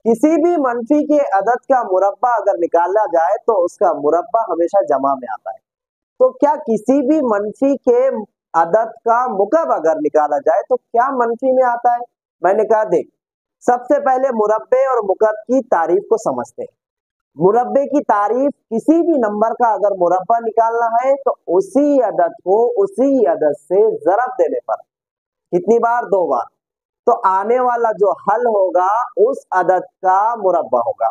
किसी भी मनफी के अदद का मुरब्बा अगर निकाला जाए तो उसका मुरब्बा हमेशा जमा में आता है। तो क्या किसी भी मनफी के अदद का मुकब अगर निकाला जाए तो क्या मनफी में आता है? मैंने कहा देख, सबसे पहले मुरब्बे और मुकब की तारीफ को समझते हैं। मुरब्बे की तारीफ, किसी भी नंबर का अगर मुरब्बा निकालना है तो उसी अदद को उसी अदद से ज़रब देने पर, कितनी बार? 2 बार, तो आने वाला जो हल होगा उस अदद का मुरब्बा होगा।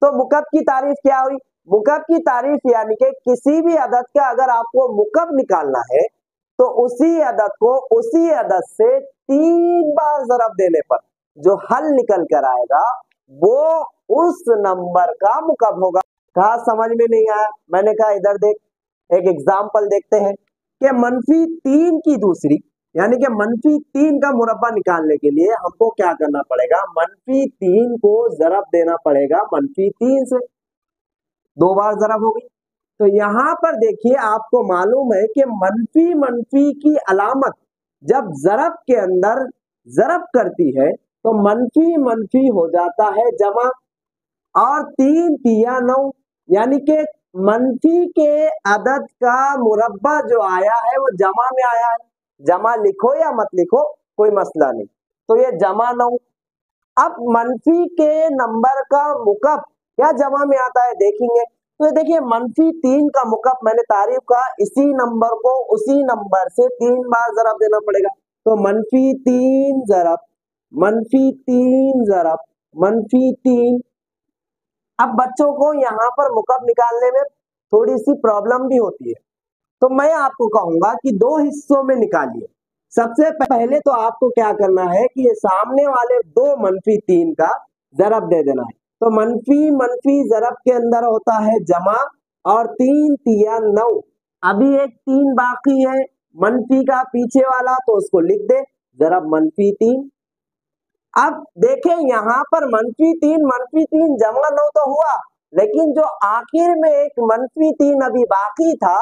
तो मुकब की तारीफ क्या हुई? मुकब की तारीफ यानी कि किसी भी अदद का अगर आपको मुकब निकालना है तो उसी अदद को उसी अदद से 3 बार ज़रब देने पर जो हल निकल कर आएगा वो उस नंबर का मुकब होगा। कहा समझ में नहीं आया? मैंने कहा इधर देख, एक एग्जाम्पल देखते हैं कि -3 की दूसरी, यानी कि -3 का मुरब्बा निकालने के लिए हमको क्या करना पड़ेगा? -3 को ज़रब देना पड़ेगा -3 से, 2 बार ज़रब हो गई। तो यहाँ पर देखिए, आपको मालूम है कि मनफी की अलामत जब ज़रब के अंदर ज़रब करती है तो मनफी हो जाता है जमा, और 3 तिया 9, यानी कि मनफी के अदद का मुरब्बा जो आया है वो जमा में आया है। जमा लिखो या मत लिखो, कोई मसला नहीं, तो ये जमा 9। अब मनफी के नंबर का मुकब क्या जमा में आता है देखेंगे। तो देखिए, -3 का मुकब मैंने तारीफ का, इसी नंबर को उसी नंबर से 3 बार ज़रब देना पड़ेगा। तो -3 ज़रब -3 ज़रब -3। अब बच्चों को यहाँ पर मुकब निकालने में थोड़ी सी प्रॉब्लम भी होती है, तो मैं आपको कहूंगा कि 2 हिस्सों में निकालिए। सबसे पहले तो आपको क्या करना है कि ये सामने वाले 2 -3 का ज़रब दे देना है। तो मनफी ज़रब के अंदर होता है जमा, और 3 तिया 9। अभी एक 3 बाकी है मनफी का पीछे वाला, तो उसको लिख दे ज़रब -3। अब देखें यहाँ पर -3 जमा 9 तो हुआ, लेकिन जो आखिर में एक -3 अभी बाकी था,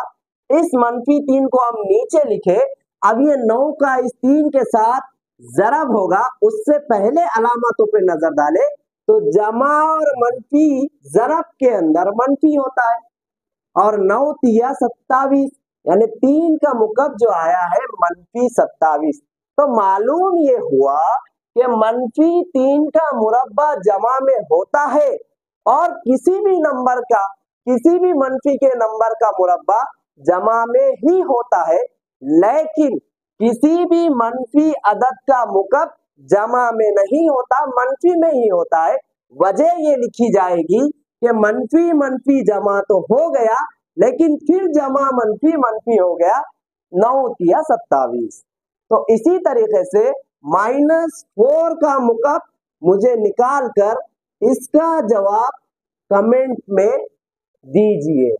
इस -3 को हम नीचे लिखे। अब ये 9 का इस 3 के साथ ज़रब होगा, उससे पहले अलामतों पे नजर डाले तो जमा और मनफी ज़रब के अंदर मनफी होता है, और 9 तिया 27, यानी 3 का मुकब जो आया है -27। तो मालूम ये हुआ कि -3 का मुरब्बा जमा में होता है, और किसी भी नंबर का, किसी भी मनफी के नंबर का मुरब्बा जमा में ही होता है, लेकिन किसी भी मनफी अदद का मुकब जमा में नहीं होता, मनफी में ही होता है। वजह ये लिखी जाएगी कि मनफी जमा तो हो गया, लेकिन फिर जमा मनफी हो गया 9 तिया 27। तो इसी तरीके से -4 का मुकब मुझे निकाल कर इसका जवाब कमेंट में दीजिए।